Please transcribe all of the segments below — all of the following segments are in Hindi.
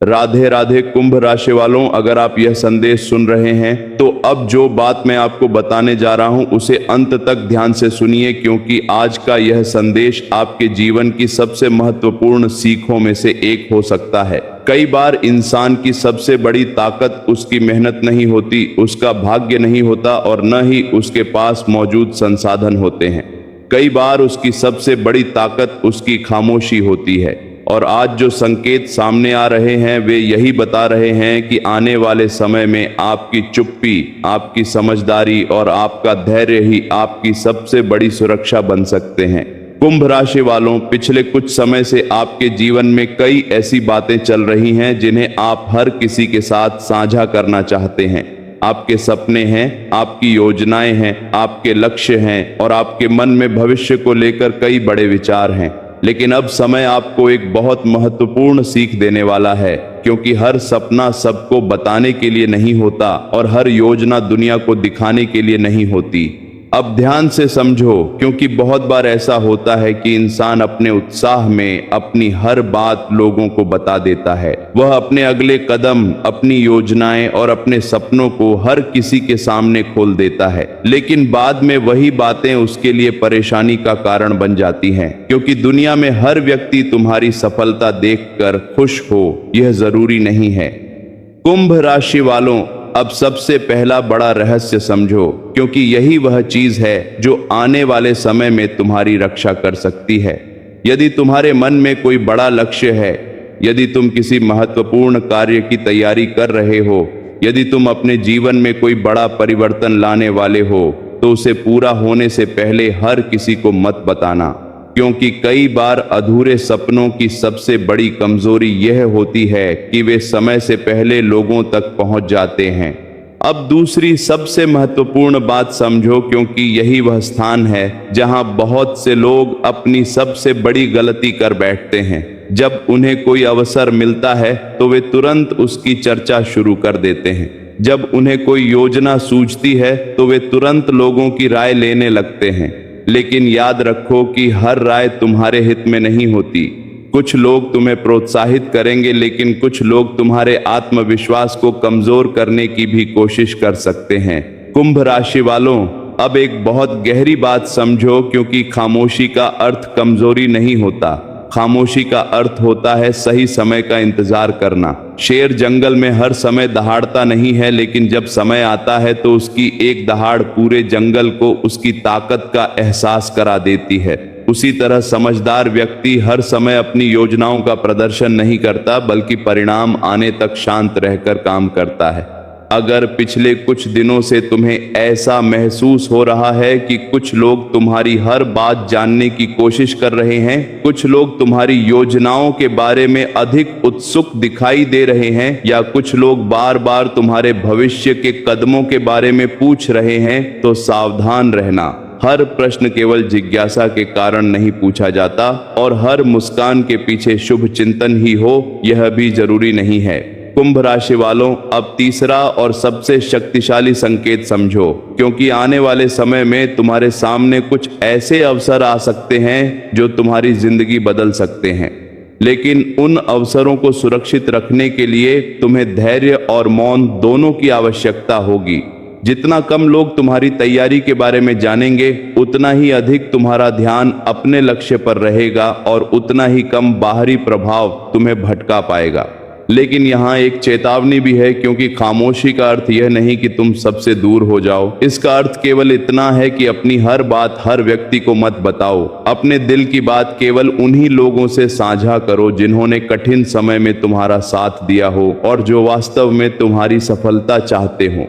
राधे राधे कुंभ राशि वालों, अगर आप यह संदेश सुन रहे हैं तो अब जो बात मैं आपको बताने जा रहा हूं उसे अंत तक ध्यान से सुनिए, क्योंकि आज का यह संदेश आपके जीवन की सबसे महत्वपूर्ण सीखों में से एक हो सकता है। कई बार इंसान की सबसे बड़ी ताकत उसकी मेहनत नहीं होती, उसका भाग्य नहीं होता और न ही उसके पास मौजूद संसाधन होते हैं। कई बार उसकी सबसे बड़ी ताकत उसकी खामोशी होती है। और आज जो संकेत सामने आ रहे हैं वे यही बता रहे हैं कि आने वाले समय में आपकी चुप्पी, आपकी समझदारी और आपका धैर्य ही आपकी सबसे बड़ी सुरक्षा बन सकते हैं। कुंभ राशि वालों, पिछले कुछ समय से आपके जीवन में कई ऐसी बातें चल रही हैं जिन्हें आप हर किसी के साथ साझा करना चाहते हैं। आपके सपने हैं, आपकी योजनाएं हैं, आपके लक्ष्य हैं और आपके मन में भविष्य को लेकर कई बड़े विचार हैं। लेकिन अब समय आपको एक बहुत महत्वपूर्ण सीख देने वाला है, क्योंकि हर सपना सबको बताने के लिए नहीं होता और हर योजना दुनिया को दिखाने के लिए नहीं होती। अब ध्यान से समझो, क्योंकि बहुत बार ऐसा होता है कि इंसान अपने उत्साह में अपनी हर बात लोगों को बता देता है। वह अपने अगले कदम, अपनी योजनाएं और अपने सपनों को हर किसी के सामने खोल देता है, लेकिन बाद में वही बातें उसके लिए परेशानी का कारण बन जाती हैं, क्योंकि दुनिया में हर व्यक्ति तुम्हारी सफलता देखकर खुश हो यह जरूरी नहीं है। कुंभ राशि वालों, अब सबसे पहला बड़ा रहस्य समझो, क्योंकि यही वह चीज है जो आने वाले समय में तुम्हारी रक्षा कर सकती है। यदि तुम्हारे मन में कोई बड़ा लक्ष्य है, यदि तुम किसी महत्वपूर्ण कार्य की तैयारी कर रहे हो, यदि तुम अपने जीवन में कोई बड़ा परिवर्तन लाने वाले हो, तो उसे पूरा होने से पहले हर किसी को मत बताना, क्योंकि कई बार अधूरे सपनों की सबसे बड़ी कमजोरी यह होती है कि वे समय से पहले लोगों तक पहुंच जाते हैं। अब दूसरी सबसे महत्वपूर्ण बात समझो, क्योंकि यही वह स्थान है जहां बहुत से लोग अपनी सबसे बड़ी गलती कर बैठते हैं। जब उन्हें कोई अवसर मिलता है तो वे तुरंत उसकी चर्चा शुरू कर देते हैं। जब उन्हें कोई योजना सूझती है तो वे तुरंत लोगों की राय लेने लगते हैं। लेकिन याद रखो कि हर राय तुम्हारे हित में नहीं होती। कुछ लोग तुम्हें प्रोत्साहित करेंगे, लेकिन कुछ लोग तुम्हारे आत्मविश्वास को कमजोर करने की भी कोशिश कर सकते हैं। कुंभ राशि वालों, अब एक बहुत गहरी बात समझो, क्योंकि खामोशी का अर्थ कमजोरी नहीं होता। खामोशी का अर्थ होता है सही समय का इंतजार करना। शेर जंगल में हर समय दहाड़ता नहीं है, लेकिन जब समय आता है तो उसकी एक दहाड़ पूरे जंगल को उसकी ताकत का एहसास करा देती है। उसी तरह समझदार व्यक्ति हर समय अपनी योजनाओं का प्रदर्शन नहीं करता, बल्कि परिणाम आने तक शांत रहकर काम करता है। अगर पिछले कुछ दिनों से तुम्हें ऐसा महसूस हो रहा है कि कुछ लोग तुम्हारी हर बात जानने की कोशिश कर रहे हैं, कुछ लोग तुम्हारी योजनाओं के बारे में अधिक उत्सुक दिखाई दे रहे हैं, या कुछ लोग बार बार तुम्हारे भविष्य के कदमों के बारे में पूछ रहे हैं, तो सावधान रहना। हर प्रश्न केवल जिज्ञासा के कारण नहीं पूछा जाता, और हर मुस्कान के पीछे शुभ चिंतन ही हो यह भी जरूरी नहीं है। कुंभ राशि वालों, अब तीसरा और सबसे शक्तिशाली संकेत समझो, क्योंकि आने वाले समय में तुम्हारे सामने कुछ ऐसे अवसर आ सकते हैं जो तुम्हारी जिंदगी बदल सकते हैं। लेकिन उन अवसरों को सुरक्षित रखने के लिए तुम्हें धैर्य और मौन दोनों की आवश्यकता होगी। जितना कम लोग तुम्हारी तैयारी के बारे में जानेंगे, उतना ही अधिक तुम्हारा ध्यान अपने लक्ष्य पर रहेगा और उतना ही कम बाहरी प्रभाव तुम्हें भटका पाएगा। लेकिन यहाँ एक चेतावनी भी है, क्योंकि खामोशी का अर्थ यह नहीं कि तुम सबसे दूर हो जाओ। इसका अर्थ केवल इतना है कि अपनी हर बात हर व्यक्ति को मत बताओ। अपने दिल की बात केवल उन्हीं लोगों से साझा करो जिन्होंने कठिन समय में तुम्हारा साथ दिया हो और जो वास्तव में तुम्हारी सफलता चाहते हो।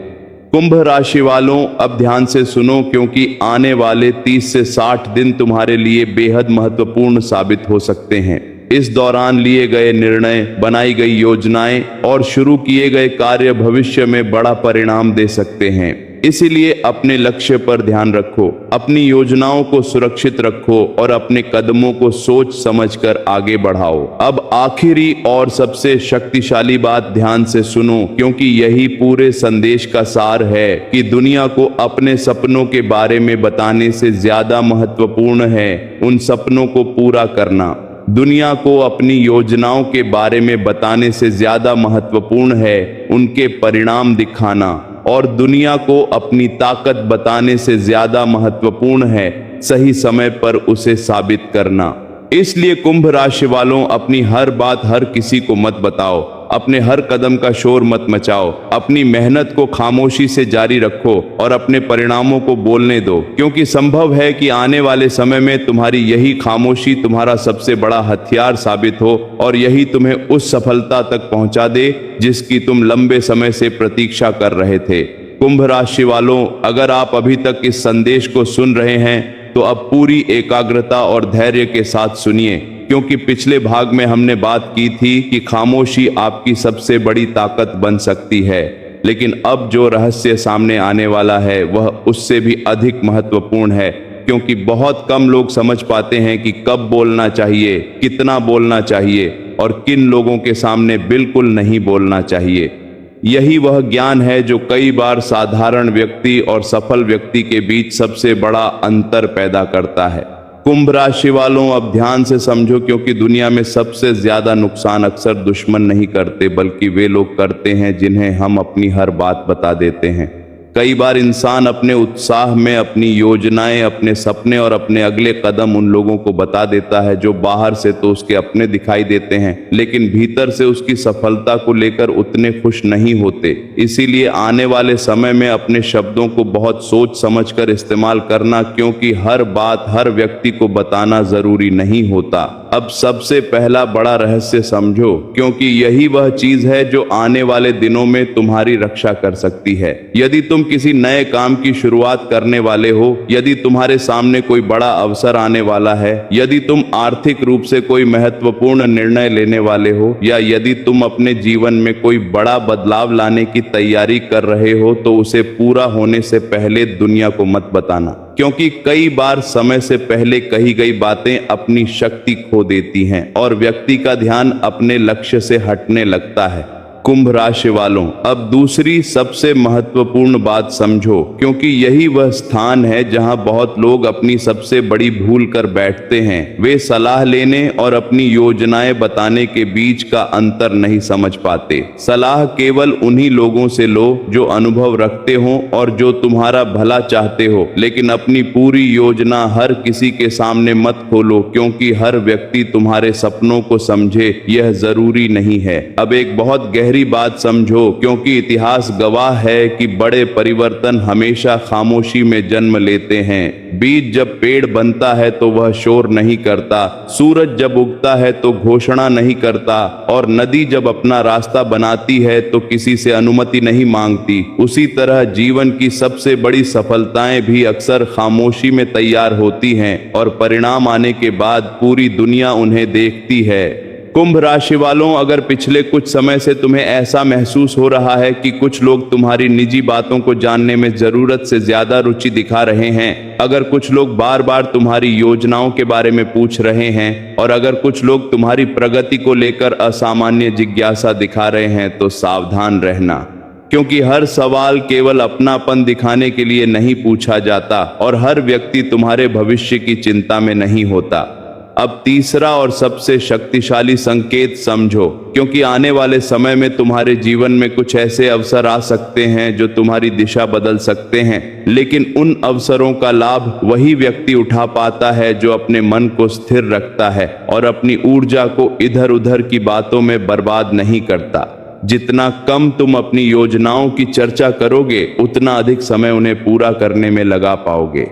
कुंभ राशि वालों, अब ध्यान से सुनो, क्योंकि आने वाले 30 से 60 दिन तुम्हारे लिए बेहद महत्वपूर्ण साबित हो सकते हैं। इस दौरान लिए गए निर्णय, बनाई गई योजनाएं और शुरू किए गए कार्य भविष्य में बड़ा परिणाम दे सकते हैं। इसीलिए अपने लक्ष्य पर ध्यान रखो, अपनी योजनाओं को सुरक्षित रखो और अपने कदमों को सोच समझकर आगे बढ़ाओ। अब आखिरी और सबसे शक्तिशाली बात ध्यान से सुनो, क्योंकि यही पूरे संदेश का सार है कि दुनिया को अपने सपनों के बारे में बताने से ज्यादा महत्वपूर्ण है उन सपनों को पूरा करना। दुनिया को अपनी योजनाओं के बारे में बताने से ज्यादा महत्वपूर्ण है उनके परिणाम दिखाना, और दुनिया को अपनी ताकत बताने से ज्यादा महत्वपूर्ण है सही समय पर उसे साबित करना। इसलिए कुंभ राशि वालों, अपनी हर बात हर किसी को मत बताओ, अपने हर कदम का शोर मत मचाओ, अपनी मेहनत को खामोशी से जारी रखो और अपने परिणामों को बोलने दो, क्योंकि संभव है कि आने वाले समय में तुम्हारी यही खामोशी तुम्हारा सबसे बड़ा हथियार साबित हो और यही तुम्हें उस सफलता तक पहुंचा दे जिसकी तुम लंबे समय से प्रतीक्षा कर रहे थे। कुंभ राशि वालों, अगर आप अभी तक इस संदेश को सुन रहे हैं तो अब पूरी एकाग्रता और धैर्य के साथ सुनिए, क्योंकि पिछले भाग में हमने बात की थी कि खामोशी आपकी सबसे बड़ी ताकत बन सकती है, लेकिन अब जो रहस्य सामने आने वाला है वह उससे भी अधिक महत्वपूर्ण है, क्योंकि बहुत कम लोग समझ पाते हैं कि कब बोलना चाहिए, कितना बोलना चाहिए और किन लोगों के सामने बिल्कुल नहीं बोलना चाहिए। यही वह ज्ञान है जो कई बार साधारण व्यक्ति और सफल व्यक्ति के बीच सबसे बड़ा अंतर पैदा करता है। कुंभ राशि वालों, अब ध्यान से समझो, क्योंकि दुनिया में सबसे ज्यादा नुकसान अक्सर दुश्मन नहीं करते बल्कि वे लोग करते हैं जिन्हें हम अपनी हर बात बता देते हैं। कई बार इंसान अपने उत्साह में अपनी योजनाएं, अपने सपने और अपने अगले कदम उन लोगों को बता देता है जो बाहर से तो उसके अपने दिखाई देते हैं, लेकिन भीतर से उसकी सफलता को लेकर उतने खुश नहीं होते। इसीलिए आने वाले समय में अपने शब्दों को बहुत सोच समझकर इस्तेमाल करना, क्योंकि हर बात हर व्यक्ति को बताना जरूरी नहीं होता। अब सबसे पहला बड़ा रहस्य समझो, क्योंकि यही वह चीज है जो आने वाले दिनों में तुम्हारी रक्षा कर सकती है। यदि तुम किसी नए काम की शुरुआत करने वाले हो, यदि तुम्हारे सामने कोई बड़ा अवसर आने वाला है, यदि तुम आर्थिक रूप से कोई महत्वपूर्ण निर्णय लेने वाले हो, या यदि तुम अपने जीवन में कोई बड़ा बदलाव लाने की तैयारी कर रहे हो, तो उसे पूरा होने से पहले दुनिया को मत बताना, क्योंकि कई बार समय से पहले कही गई बातें अपनी शक्ति खो देती हैं और व्यक्ति का ध्यान अपने लक्ष्य से हटने लगता है। कुंभ राशि वालों, अब दूसरी सबसे महत्वपूर्ण बात समझो, क्योंकि यही वह स्थान है जहां बहुत लोग अपनी सबसे बड़ी भूल कर बैठते हैं। वे सलाह लेने और अपनी योजनाएं बताने के बीच का अंतर नहीं समझ पाते। सलाह केवल उन्हीं लोगों से लो जो अनुभव रखते हो और जो तुम्हारा भला चाहते हो, लेकिन अपनी पूरी योजना हर किसी के सामने मत खोलो, क्योंकि हर व्यक्ति तुम्हारे सपनों को समझे यह जरूरी नहीं है। अब एक बहुत गहरी बात समझो, क्योंकि इतिहास गवाह है कि बड़े परिवर्तन हमेशा खामोशी में जन्म लेते हैं। बीज जब पेड़ बनता है तो वह शोर नहीं करता, सूरज जब उगता है तो घोषणा नहीं करता, और नदी जब अपना रास्ता बनाती है तो किसी से अनुमति नहीं मांगती। उसी तरह जीवन की सबसे बड़ी सफलताएं भी अक्सर खामोशी में तैयार होती हैं और परिणाम आने के बाद पूरी दुनिया उन्हें देखती है। कुंभ राशि वालों, अगर पिछले कुछ समय से तुम्हें ऐसा महसूस हो रहा है कि कुछ लोग तुम्हारी निजी बातों को जानने में जरूरत से ज्यादा रुचि दिखा रहे हैं, अगर कुछ लोग बार बार तुम्हारी योजनाओं के बारे में पूछ रहे हैं, और अगर कुछ लोग तुम्हारी प्रगति को लेकर असामान्य जिज्ञासा दिखा रहे हैं, तो सावधान रहना, क्योंकि हर सवाल केवल अपनापन दिखाने के लिए नहीं पूछा जाता और हर व्यक्ति तुम्हारे भविष्य की चिंता में नहीं होता। अब तीसरा और सबसे शक्तिशाली संकेत समझो, क्योंकि आने वाले समय में तुम्हारे जीवन में कुछ ऐसे अवसर आ सकते हैं जो तुम्हारी दिशा बदल सकते हैं, लेकिन उन अवसरों का लाभ वही व्यक्ति उठा पाता है जो अपने मन को स्थिर रखता है और अपनी ऊर्जा को इधर उधर की बातों में बर्बाद नहीं करता। जितना कम तुम अपनी योजनाओं की चर्चा करोगे, उतना अधिक समय उन्हें पूरा करने में लगा पाओगे।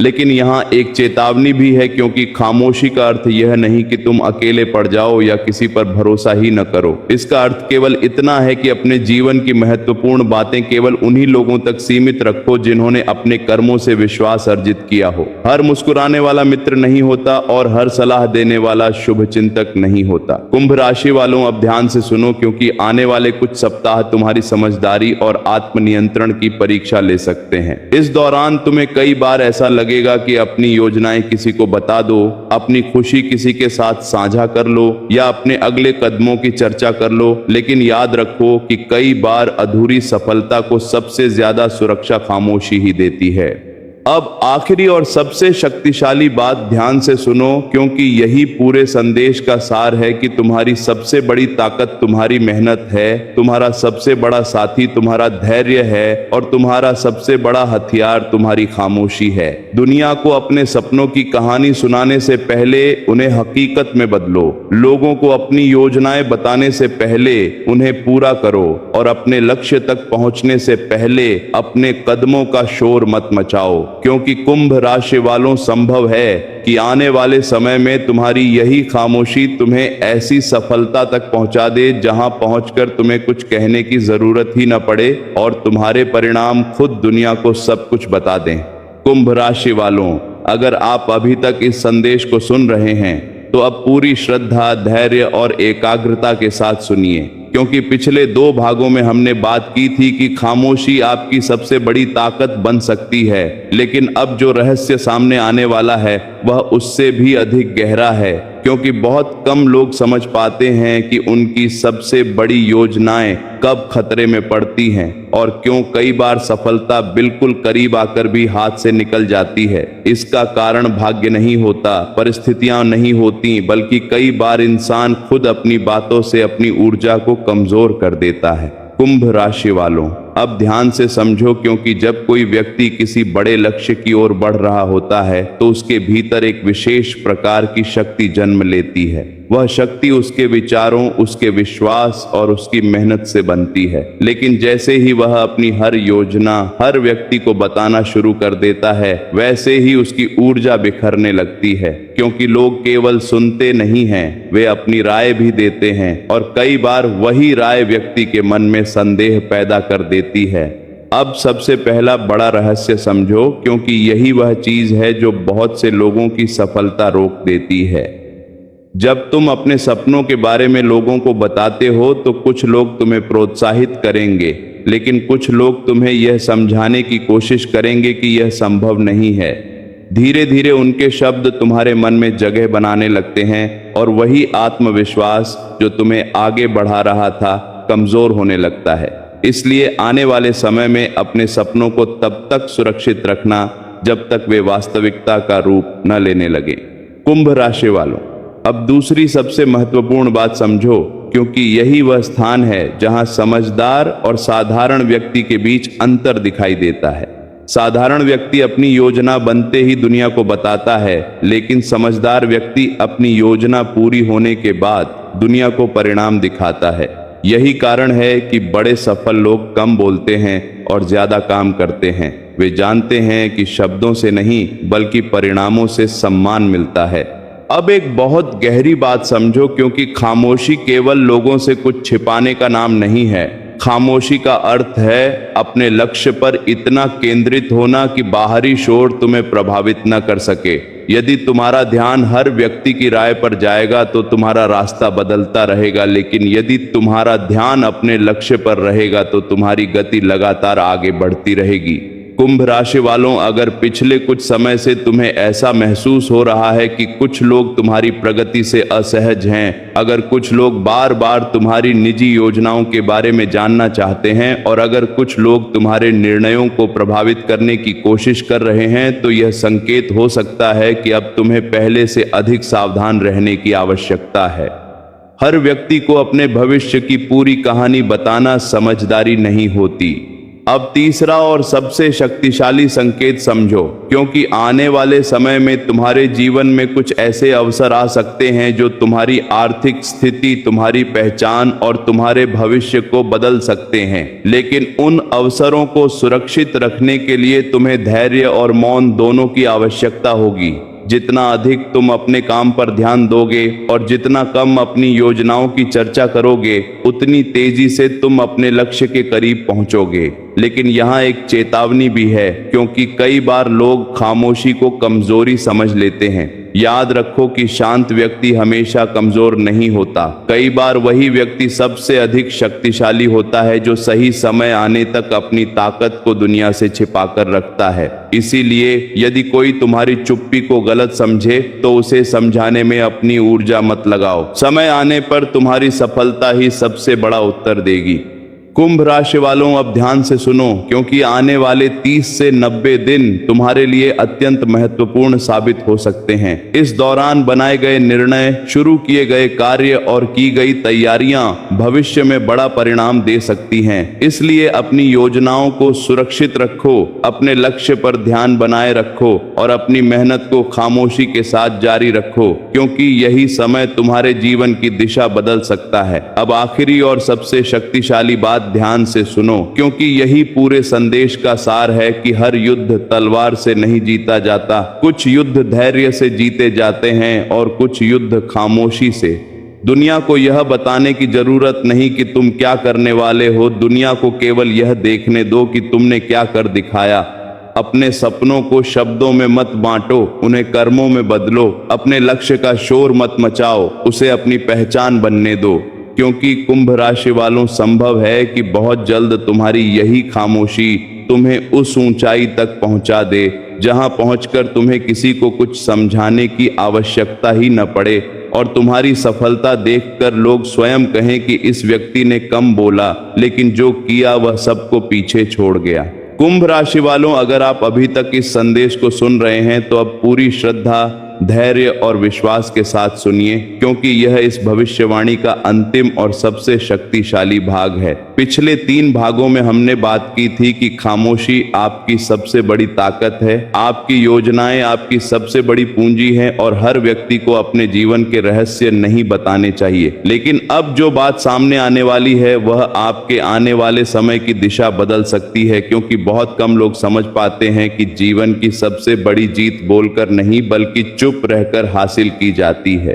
लेकिन यहाँ एक चेतावनी भी है, क्योंकि खामोशी का अर्थ यह नहीं कि तुम अकेले पड़ जाओ या किसी पर भरोसा ही न करो। इसका अर्थ केवल इतना है कि अपने जीवन की महत्वपूर्ण बातें केवल उन्हीं लोगों तक सीमित रखो जिन्होंने अपने कर्मों से विश्वास अर्जित किया हो। हर मुस्कुराने वाला मित्र नहीं होता और हर सलाह देने वाला शुभ चिंतक नहीं होता। कुंभ राशि वालों, अब ध्यान से सुनो, क्योंकि आने वाले कुछ सप्ताह तुम्हारी समझदारी और आत्मनियंत्रण की परीक्षा ले सकते हैं। इस दौरान तुम्हें कई बार ऐसा लगेगा कि अपनी योजनाएं किसी को बता दो, अपनी खुशी किसी के साथ साझा कर लो या अपने अगले कदमों की चर्चा कर लो, लेकिन याद रखो कि कई बार अधूरी सफलता को सबसे ज्यादा सुरक्षा खामोशी ही देती है। अब आखिरी और सबसे शक्तिशाली बात ध्यान से सुनो, क्योंकि यही पूरे संदेश का सार है कि तुम्हारी सबसे बड़ी ताकत तुम्हारी मेहनत है, तुम्हारा सबसे बड़ा साथी तुम्हारा धैर्य है और तुम्हारा सबसे बड़ा हथियार तुम्हारी खामोशी है। दुनिया को अपने सपनों की कहानी सुनाने से पहले उन्हें हकीकत में बदलो। लोगों को अपनी योजनाएं बताने से पहले उन्हें पूरा करो और अपने लक्ष्य तक पहुंचने से पहले अपने कदमों का शोर मत मचाओ, क्योंकि कुंभ राशि वालों संभव है कि आने वाले समय में तुम्हारी यही खामोशी तुम्हें ऐसी सफलता तक पहुंचा दे जहां पहुंचकर तुम्हें कुछ कहने की जरूरत ही न पड़े और तुम्हारे परिणाम खुद दुनिया को सब कुछ बता दें। कुंभ राशि वालों, अगर आप अभी तक इस संदेश को सुन रहे हैं तो अब पूरी श्रद्धा, धैर्य और एकाग्रता के साथ सुनिए, क्योंकि पिछले 2 भागों में हमने बात की थी कि खामोशी आपकी सबसे बड़ी ताकत बन सकती है, लेकिन अब जो रहस्य सामने आने वाला है वह उससे भी अधिक गहरा है, क्योंकि बहुत कम लोग समझ पाते हैं कि उनकी सबसे बड़ी योजनाएं कब खतरे में पड़ती हैं और क्यों कई बार सफलता बिल्कुल करीब आकर भी हाथ से निकल जाती है। इसका कारण भाग्य नहीं होता, परिस्थितियां नहीं होती, बल्कि कई बार इंसान खुद अपनी बातों से अपनी ऊर्जा को कमजोर कर देता है। कुंभ राशि वालों, अब ध्यान से समझो, क्योंकि जब कोई व्यक्ति किसी बड़े लक्ष्य की ओर बढ़ रहा होता है तो उसके भीतर एक विशेष प्रकार की शक्ति जन्म लेती है। वह शक्ति उसके विचारों, उसके विश्वास और उसकी मेहनत से बनती है। लेकिन जैसे ही वह अपनी हर योजना हर व्यक्ति को बताना शुरू कर देता है, वैसे ही उसकी ऊर्जा बिखरने लगती है, क्योंकि लोग केवल सुनते नहीं हैं, वे अपनी राय भी देते हैं और कई बार वही राय व्यक्ति के मन में संदेह पैदा कर देती है। अब सबसे पहला बड़ा रहस्य समझो, क्योंकि यही वह चीज है जो बहुत से लोगों की सफलता रोक देती है। जब तुम अपने सपनों के बारे में लोगों को बताते हो तो कुछ लोग तुम्हें प्रोत्साहित करेंगे, लेकिन कुछ लोग तुम्हें यह समझाने की कोशिश करेंगे कि यह संभव नहीं है। धीरे धीरे उनके शब्द तुम्हारे मन में जगह बनाने लगते हैं और वही आत्मविश्वास जो तुम्हें आगे बढ़ा रहा था कमजोर होने लगता है। इसलिए आने वाले समय में अपने सपनों को तब तक सुरक्षित रखना जब तक वे वास्तविकता का रूप न लेने लगे। कुंभ राशि वालों, अब दूसरी सबसे महत्वपूर्ण बात समझो, क्योंकि यही वह स्थान है जहां समझदार और साधारण व्यक्ति के बीच अंतर दिखाई देता है। साधारण व्यक्ति अपनी योजना बनते ही दुनिया को बताता है, लेकिन समझदार व्यक्ति अपनी योजना पूरी होने के बाद दुनिया को परिणाम दिखाता है। यही कारण है कि बड़े सफल लोग कम बोलते हैं और ज्यादा काम करते हैं। वे जानते हैं कि शब्दों से नहीं बल्कि परिणामों से सम्मान मिलता है। अब एक बहुत गहरी बात समझो, क्योंकि खामोशी केवल लोगों से कुछ छिपाने का नाम नहीं है। खामोशी का अर्थ है अपने लक्ष्य पर इतना केंद्रित होना कि बाहरी शोर तुम्हें प्रभावित न कर सके। यदि तुम्हारा ध्यान हर व्यक्ति की राय पर जाएगा तो तुम्हारा रास्ता बदलता रहेगा, लेकिन यदि तुम्हारा ध्यान अपने लक्ष्य पर रहेगा तो तुम्हारी गति लगातार आगे बढ़ती रहेगी। कुंभ राशि वालों, अगर पिछले कुछ समय से तुम्हें ऐसा महसूस हो रहा है कि कुछ लोग तुम्हारी प्रगति से असहज हैं, अगर कुछ लोग बार बार तुम्हारी निजी योजनाओं के बारे में जानना चाहते हैं और अगर कुछ लोग तुम्हारे निर्णयों को प्रभावित करने की कोशिश कर रहे हैं, तो यह संकेत हो सकता है कि अब तुम्हें पहले से अधिक सावधान रहने की आवश्यकता है। हर व्यक्ति को अपने भविष्य की पूरी कहानी बताना समझदारी नहीं होती। अब तीसरा और सबसे शक्तिशाली संकेत समझो, क्योंकि आने वाले समय में तुम्हारे जीवन में कुछ ऐसे अवसर आ सकते हैं जो तुम्हारी आर्थिक स्थिति, तुम्हारी पहचान और तुम्हारे भविष्य को बदल सकते हैं। लेकिन उन अवसरों को सुरक्षित रखने के लिए तुम्हें धैर्य और मौन दोनों की आवश्यकता होगी। जितना अधिक तुम अपने काम पर ध्यान दोगे और जितना कम अपनी योजनाओं की चर्चा करोगे, उतनी तेजी से तुम अपने लक्ष्य के करीब पहुंचोगे। लेकिन यहाँ एक चेतावनी भी है, क्योंकि कई बार लोग खामोशी को कमजोरी समझ लेते हैं। याद रखो कि शांत व्यक्ति हमेशा कमजोर नहीं होता। कई बार वही व्यक्ति सबसे अधिक शक्तिशाली होता है जो सही समय आने तक अपनी ताकत को दुनिया से छिपाकर रखता है। इसीलिए यदि कोई तुम्हारी चुप्पी को गलत समझे तो उसे समझाने में अपनी ऊर्जा मत लगाओ। समय आने पर तुम्हारी सफलता ही सबसे बड़ा उत्तर देगी। कुंभ राशि वालों, अब ध्यान से सुनो, क्योंकि आने वाले 30 से 90 दिन तुम्हारे लिए अत्यंत महत्वपूर्ण साबित हो सकते हैं। इस दौरान बनाए गए निर्णय, शुरू किए गए कार्य और की गई तैयारियां भविष्य में बड़ा परिणाम दे सकती हैं। इसलिए अपनी योजनाओं को सुरक्षित रखो, अपने लक्ष्य पर ध्यान बनाए रखो और अपनी मेहनत को खामोशी के साथ जारी रखो, क्योंकि यही समय तुम्हारे जीवन की दिशा बदल सकता है। अब आखिरी और सबसे शक्तिशाली बात ध्यान से सुनो, क्योंकि यही पूरे संदेश का सार है कि हर युद्ध तलवार से नहीं जीता जाता। कुछ युद्ध धैर्य से जीते जाते हैं और कुछ युद्ध खामोशी से। दुनिया को यह बताने की जरूरत नहीं कि तुम क्या करने वाले हो, दुनिया को केवल यह देखने दो कि तुमने क्या कर दिखाया। अपने सपनों को शब्दों में मत बांटो, उन्हें कर्मों में बदलो। अपने लक्ष्य का शोर मत मचाओ, उसे अपनी पहचान बनने दो, क्योंकि कुंभ राशि वालों, संभव है कि बहुत जल्द तुम्हारी यही खामोशी तुम्हें उस ऊंचाई तक पहुंचा दे जहां पहुंचकर तुम्हें किसी को कुछ समझाने की आवश्यकता ही न पड़े और तुम्हारी सफलता देखकर लोग स्वयं कहें कि इस व्यक्ति ने कम बोला, लेकिन जो किया वह सबको पीछे छोड़ गया। कुंभ राशि वालों, अगर आप अभी तक इस संदेश को सुन रहे हैं तो अब पूरी श्रद्धा, धैर्य और विश्वास के साथ सुनिए, क्योंकि यह इस भविष्यवाणी का अंतिम और सबसे शक्तिशाली भाग है। पिछले 3 भागों में हमने बात की थी कि खामोशी आपकी सबसे बड़ी ताकत है, आपकी योजनाएं आपकी सबसे बड़ी पूंजी है और हर व्यक्ति को अपने जीवन के रहस्य नहीं बताने चाहिए। लेकिन अब जो बात सामने आने वाली है वह आपके आने वाले समय की दिशा बदल सकती है, क्योंकि बहुत कम लोग समझ पाते हैं कि जीवन की सबसे बड़ी जीत बोलकर नहीं बल्कि चुप रहकर हासिल की जाती है।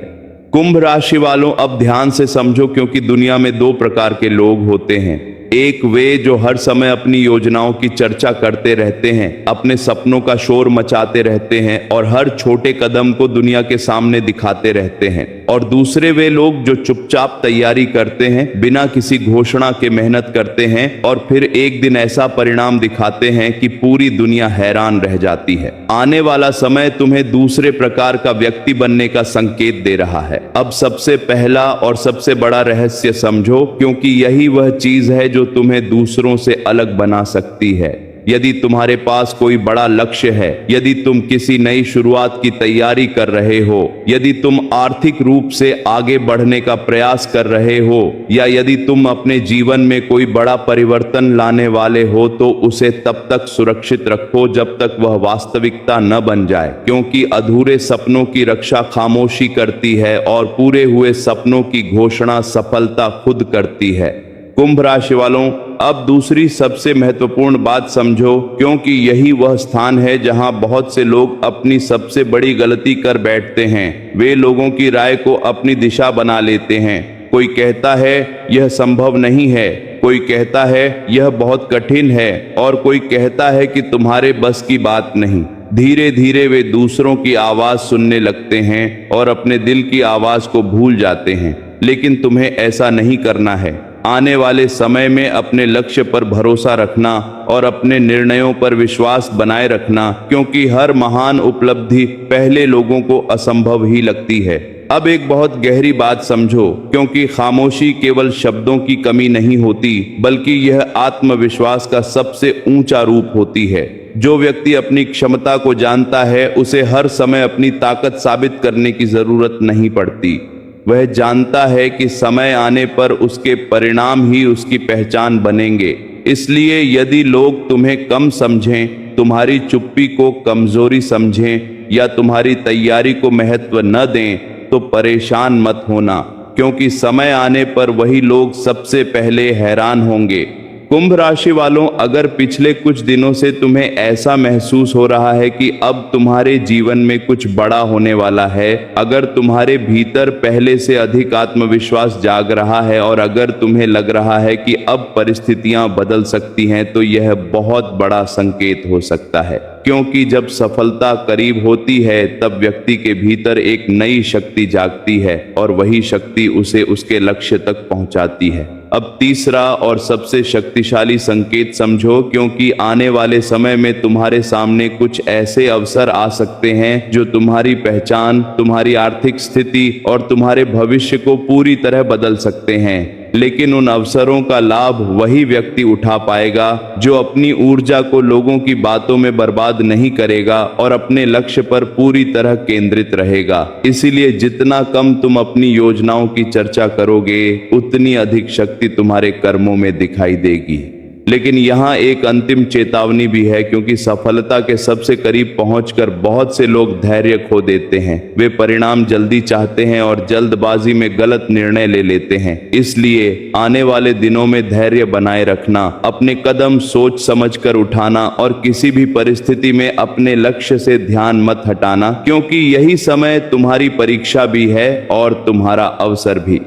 कुंभ राशि वालों, अब ध्यान से समझो, क्योंकि दुनिया में 2 प्रकार के लोग होते हैं। एक वे जो हर समय अपनी योजनाओं की चर्चा करते रहते हैं, अपने सपनों का शोर मचाते रहते हैं और हर छोटे कदम को दुनिया के सामने दिखाते रहते हैं। और दूसरे वे लोग जो चुपचाप तैयारी करते हैं, बिना किसी घोषणा के मेहनत करते हैं और फिर एक दिन ऐसा परिणाम दिखाते हैं कि पूरी दुनिया हैरान रह जाती है। आने वाला समय तुम्हें दूसरे प्रकार का व्यक्ति बनने का संकेत दे रहा है। अब सबसे पहला और सबसे बड़ा रहस्य समझो, क्योंकि यही वह चीज है जो तुम्हें दूसरों से अलग बना सकती है। यदि तुम्हारे पास कोई बड़ा लक्ष्य है, यदि तुम किसी नई शुरुआत की तैयारी कर रहे हो, यदि तुम आर्थिक रूप से आगे बढ़ने का प्रयास कर रहे हो, या यदि तुम अपने जीवन में कोई बड़ा परिवर्तन लाने वाले हो, तो उसे तब तक सुरक्षित रखो जब तक वह वास्तविकता न बन जाए, क्योंकि अधूरे सपनों की रक्षा खामोशी करती है और पूरे हुए सपनों की घोषणा सफलता खुद करती है। कुंभ राशि वालों, अब दूसरी सबसे महत्वपूर्ण बात समझो, क्योंकि यही वह स्थान है जहां बहुत से लोग अपनी सबसे बड़ी गलती कर बैठते हैं। वे लोगों की राय को अपनी दिशा बना लेते हैं। कोई कहता है यह संभव नहीं है, कोई कहता है यह बहुत कठिन है और कोई कहता है कि तुम्हारे बस की बात नहीं। धीरे धीरे वे दूसरों की आवाज सुनने लगते हैं और अपने दिल की आवाज को भूल जाते हैं। लेकिन तुम्हें ऐसा नहीं करना है। आने वाले समय में अपने लक्ष्य पर भरोसा रखना और अपने निर्णयों पर विश्वास बनाए रखना, क्योंकि हर महान उपलब्धि पहले लोगों को असंभव ही लगती है। अब एक बहुत गहरी बात समझो, क्योंकि खामोशी केवल शब्दों की कमी नहीं होती, बल्कि यह आत्मविश्वास का सबसे ऊंचा रूप होती है। जो व्यक्ति अपनी क्षमता को जानता है, उसे हर समय अपनी ताकत साबित करने की जरूरत नहीं पड़ती। वह जानता है कि समय आने पर उसके परिणाम ही उसकी पहचान बनेंगे। इसलिए यदि लोग तुम्हें कम समझें, तुम्हारी चुप्पी को कमजोरी समझें या तुम्हारी तैयारी को महत्व न दें, तो परेशान मत होना, क्योंकि समय आने पर वही लोग सबसे पहले हैरान होंगे। कुंभ राशि वालों, अगर पिछले कुछ दिनों से तुम्हें ऐसा महसूस हो रहा है कि अब तुम्हारे जीवन में कुछ बड़ा होने वाला है, अगर तुम्हारे भीतर पहले से अधिक आत्मविश्वास जाग रहा है और अगर तुम्हें लग रहा है कि अब परिस्थितियां बदल सकती हैं, तो यह बहुत बड़ा संकेत हो सकता है। क्योंकि जब सफलता करीब होती है, तब व्यक्ति के भीतर एक नई शक्ति जागती है और वही शक्ति उसे उसके लक्ष्य तक पहुंचाती है। अब तीसरा और सबसे शक्तिशाली संकेत समझो, क्योंकि आने वाले समय में तुम्हारे सामने कुछ ऐसे अवसर आ सकते हैं जो तुम्हारी पहचान, तुम्हारी आर्थिक स्थिति और तुम्हारे भविष्य को पूरी तरह बदल सकते हैं। लेकिन उन अवसरों का लाभ वही व्यक्ति उठा पाएगा जो अपनी ऊर्जा को लोगों की बातों में बर्बाद नहीं करेगा और अपने लक्ष्य पर पूरी तरह केंद्रित रहेगा। इसीलिए जितना कम तुम अपनी योजनाओं की चर्चा करोगे, उतनी अधिक शक्ति तुम्हारे कर्मों में दिखाई देगी। लेकिन यहाँ एक अंतिम चेतावनी भी है, क्योंकि सफलता के सबसे करीब पहुंचकर बहुत से लोग धैर्य खो देते हैं। वे परिणाम जल्दी चाहते हैं और जल्दबाजी में गलत निर्णय ले लेते हैं। इसलिए आने वाले दिनों में धैर्य बनाए रखना, अपने कदम सोच समझकर उठाना और किसी भी परिस्थिति में अपने लक्ष्य से ध्यान मत हटाना, क्योंकि यही समय तुम्हारी परीक्षा भी है और तुम्हारा अवसर भी।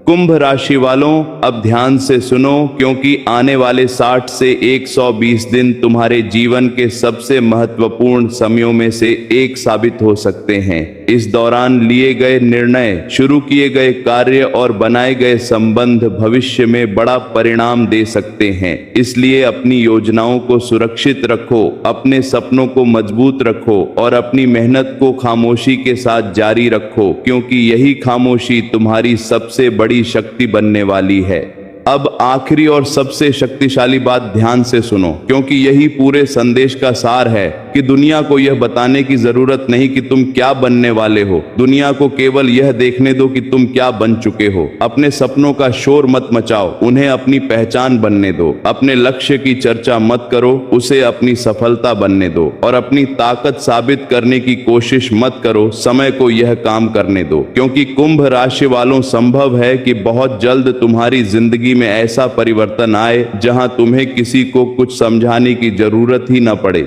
कुंभ राशि वालों, अब ध्यान से सुनो, क्योंकि आने वाले 60 से 120 दिन तुम्हारे जीवन के सबसे महत्वपूर्ण समयों में से एक साबित हो सकते हैं। इस दौरान लिए गए निर्णय, शुरू किए गए कार्य और बनाए गए संबंध भविष्य में बड़ा परिणाम दे सकते हैं। इसलिए अपनी योजनाओं को सुरक्षित रखो, अपने सपनों को मजबूत रखो और अपनी मेहनत को खामोशी के साथ जारी रखो, क्योंकि यही खामोशी तुम्हारी सबसे बड़ी शक्ति बनने वाली है। अब आखिरी और सबसे शक्तिशाली बात ध्यान से सुनो, क्योंकि यही पूरे संदेश का सार है कि दुनिया को यह बताने की जरूरत नहीं कि तुम क्या बनने वाले हो। दुनिया को केवल यह देखने दो कि तुम क्या बन चुके हो। अपने सपनों का शोर मत मचाओ, उन्हें अपनी पहचान बनने दो। अपने लक्ष्य की चर्चा मत करो, उसे अपनी सफलता बनने दो। और अपनी ताकत साबित करने की कोशिश मत करो, समय को यह काम करने दो। क्योंकि कुंभ राशि वालों, संभव है कि बहुत जल्द तुम्हारी जिंदगी में ऐसा परिवर्तन आए जहां तुम्हें किसी को कुछ समझाने की जरूरत ही न पड़े।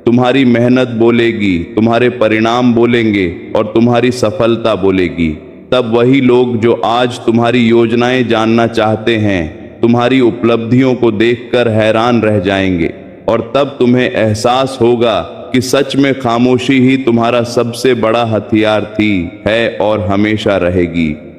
तुम्हारी मेहनत बोलेगी, तुम्हारे परिणाम बोलेंगे और तुम्हारी सफलता बोलेगी। तब वही लोग जो आज तुम्हारी योजनाएं जानना चाहते हैं, तुम्हारी उपलब्धियों को देखकर हैरान रह जाएंगे। और तब तुम्हें एहसास होगा कि सच में खामोशी ही तुम्हारा सबसे बड़ा हथियार थी, है और हमेशा रहेगी।